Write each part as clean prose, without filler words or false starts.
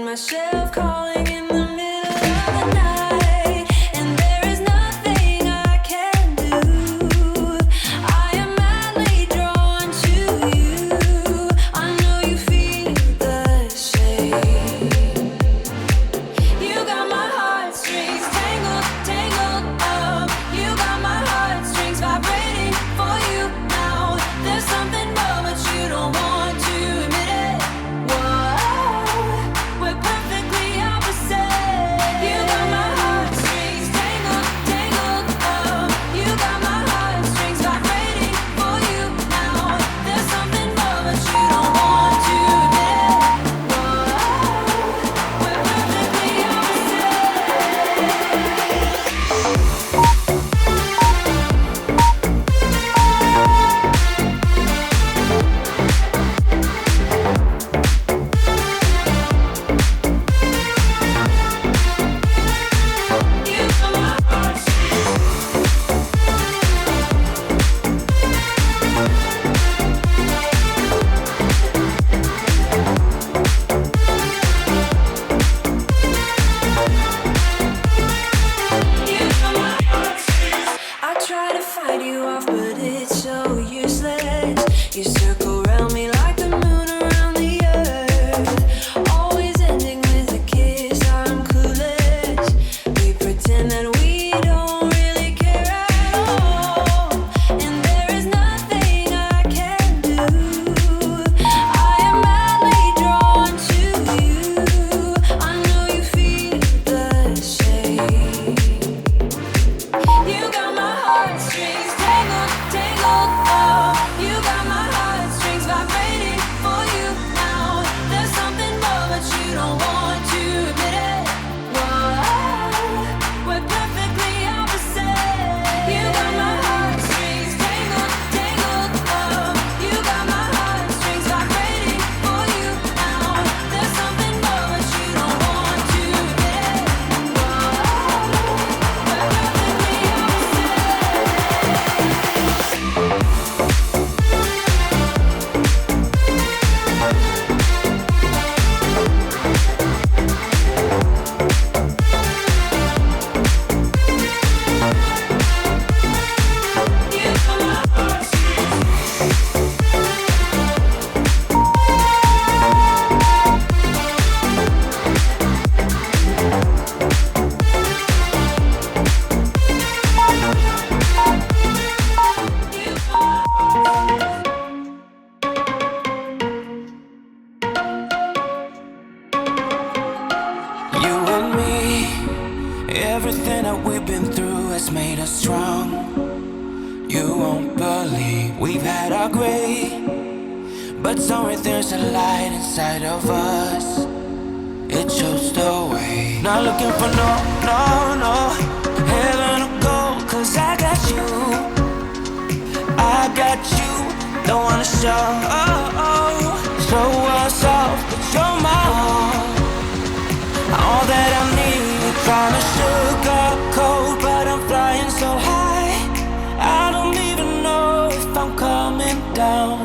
myself calling in the middle of the night, and there is nothing I can do. I am madly drawn to you. I know you feel the same. You got my heartstrings tangled, tangled up. You got my heartstrings vibrating for you now. There's something more, but you don't want to admit it. Whoa, we're perfectly opposite. You got my heartstrings tangled, tangled up. You got my heartstrings vibrating for you now. There's something more, but you don't want to admit it. Whoa, we're perfectly opposite. You got my heartstrings. You got my heartstrings. I try to fight you off, but it's so useless. You circle around me like the moon around the earth, always ending with a kiss. I'm clueless. We pretend that we don't really care at all, and there is nothing I can do. I am madly drawn to you. I know you feel the same. You got my heartstrings tangled, tangled up. You got my heartstrings vibrating for you now. There's something more, but you don't want to admit it. Whoa, we're perfectly opposite. You got my heartstrings tangled, tangled up. You got my heartstrings vibrating for you now. There's something more, but you don't want to admit it. Whoa, we're perfectly opposite. You got my heartstrings. You and me, everything that we've been through has made us strong. You won't believe we've had our gray, but somewhere there's a light inside of us. It shows the way. Not looking for no heaven or gold, 'cause I got you. I got you. Don't wanna show us off, but you're my all that I need. Trying to sugarcoat, but I'm flying so high. I don't even know if I'm coming down.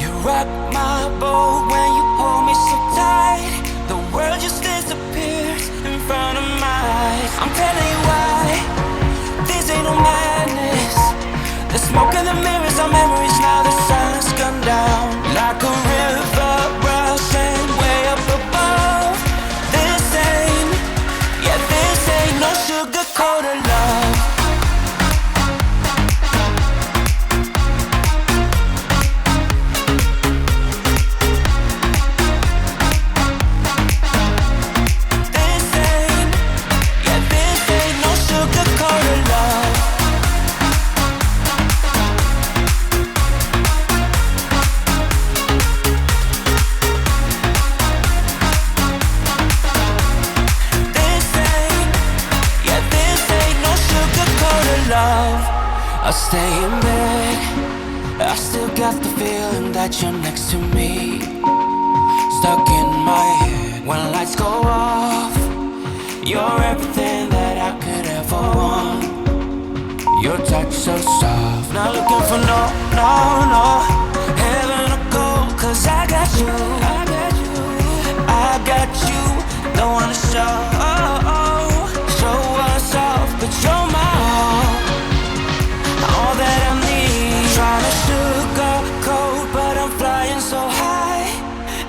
You rock my boat when you hold me so tight. The world just disappears in front of my eyes. I'm telling you why, this ain't no madness. The smoke and the mirrors are memories. Now the sun's gone down like a river rushing way up above. This ain't no sugar-coated love. This ain't no sugar-coated love. Love, I stay in bed. I still got the feeling that you're next to me, stuck in my head. When lights go off, you're everything that I could ever want. Your touch so soft. Not looking for no heaven or gold, 'cause I got you. I got you. wanna show us off, but you're my all that I need. Trying to sugarcoat, but I'm flying so high,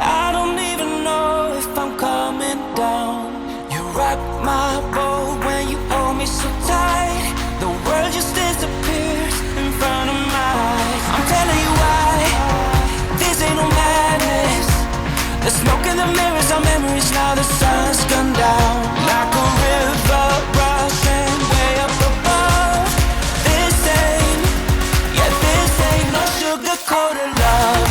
I don't even know if I'm coming down. You rock my boat when you hold me so tight. The world just disappears in front of my eyes. I'm telling you why, this ain't no madness. The smoke in the mirrors are memories now. The sun's gone down like a river rushing way up above. This ain't, yeah, this ain't no sugar-coated love.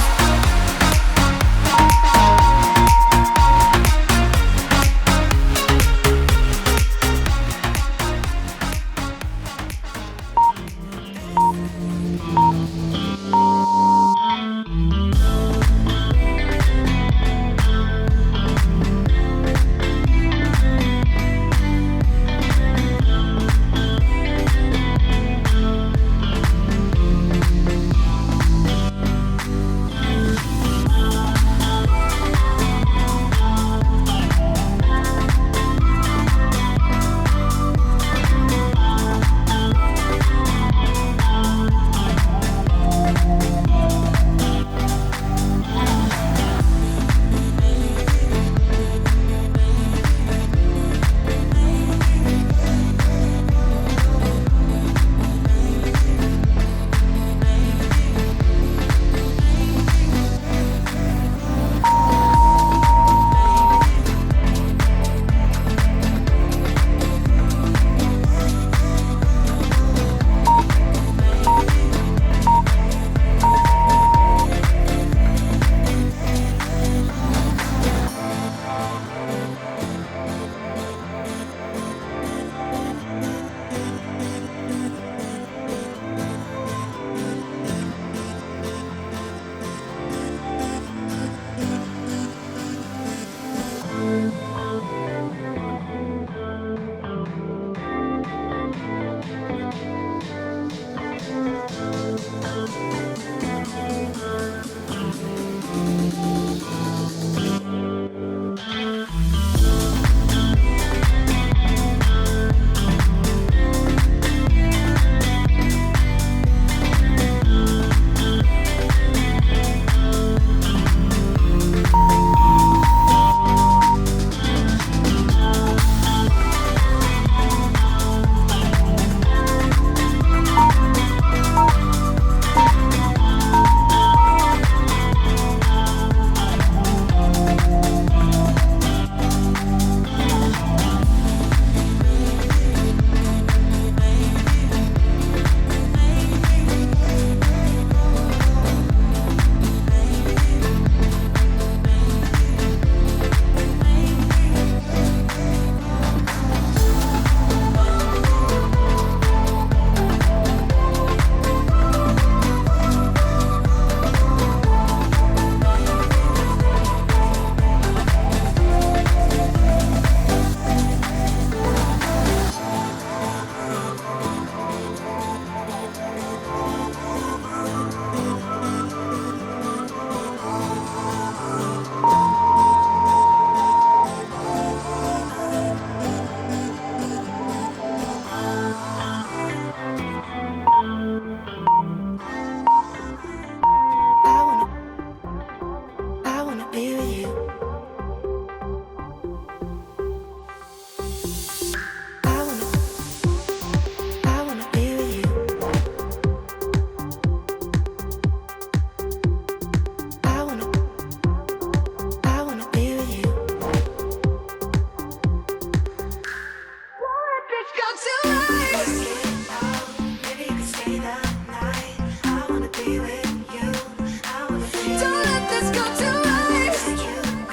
Don't let this go to waste.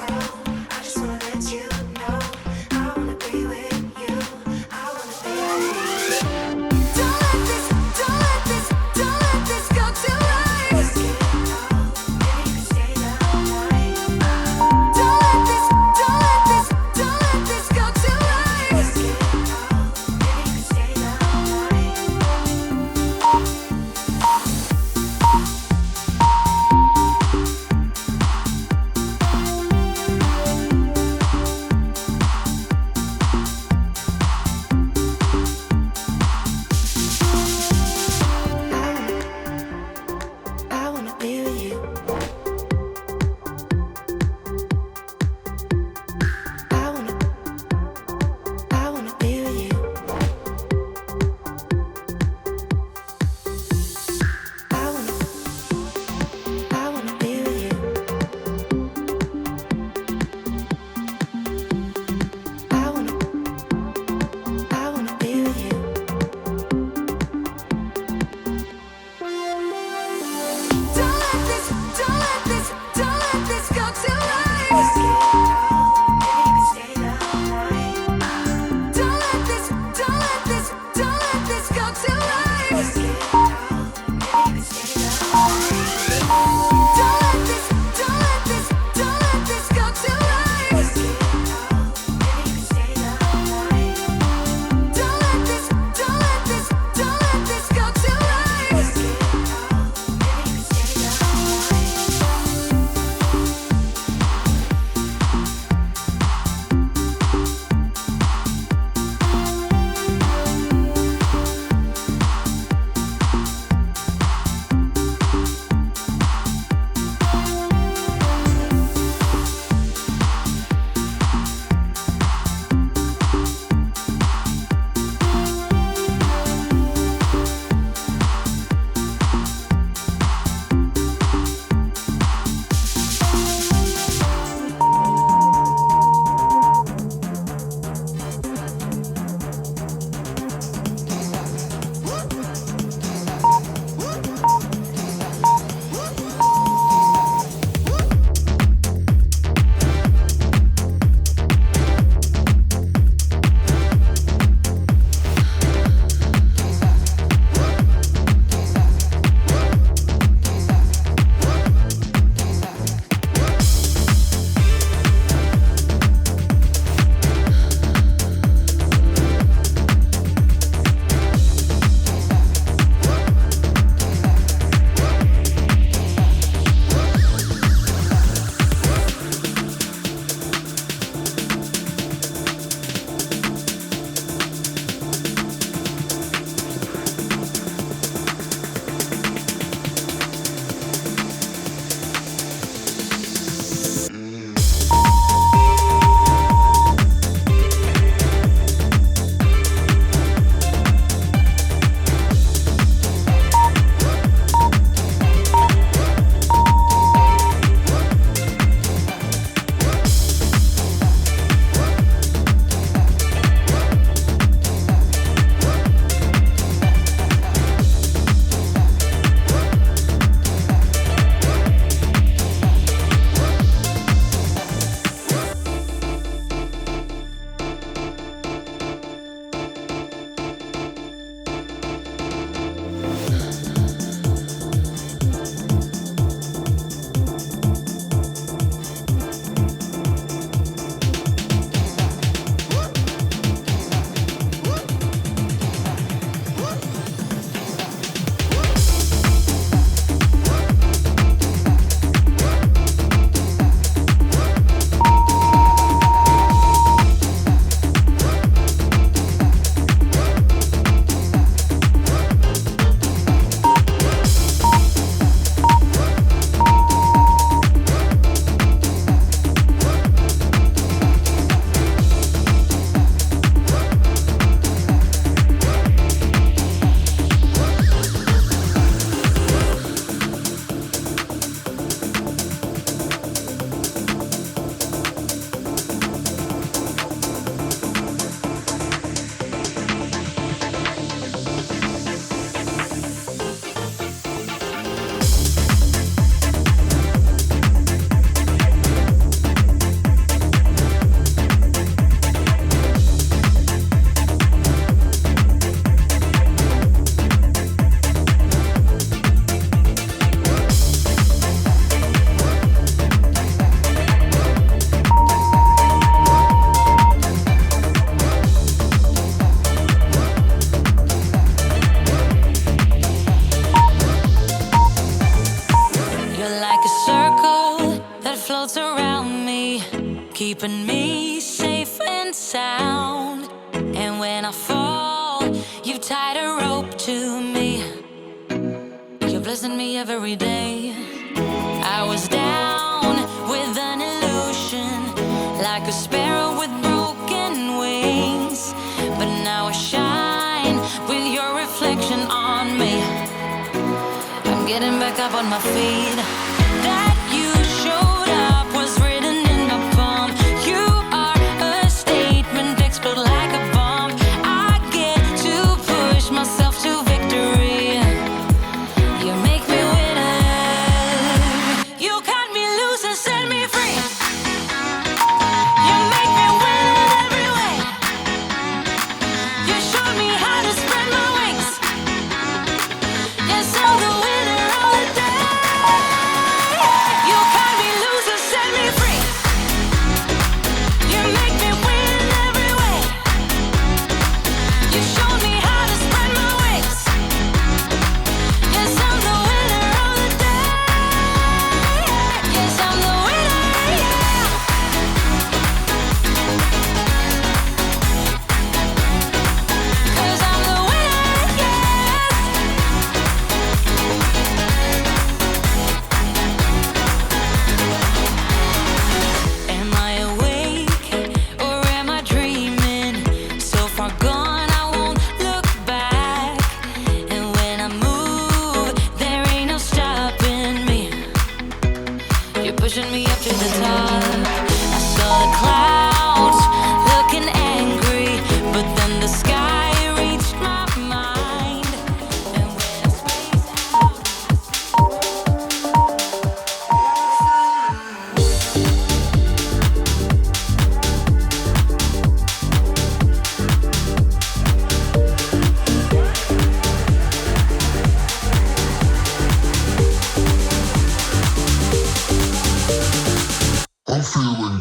surround me, keeping me safe and sound. And when I fall, you tied a rope to me. You're blessing me every day. I was down with an illusion, like a sparrow with broken wings. But now I shine with your reflection on me. I'm getting back up on my feet. That you showed up was written in my palm. You are a statement, explode like a bomb. I get to push myself to victory. You make me winner. You cut me loose and set me free. You make me win in every way. You showed me how to spread my wings. Yes, I'm the winner of the day. You cut me loose and set me free. You make me win in every way. You showed me how to spread my wings. Yes, I'm the winner of the day. Yes, I'm the winner, yeah. 'Cause I'm the winner, yes. Am I awake or am I dreaming? So far gone, I won't look back. And when I move, there ain't no stopping me. You're pushing me up to the top. I saw the clouds looking angry, but then the sky reached my mind. And when I spaced out, I'm feeling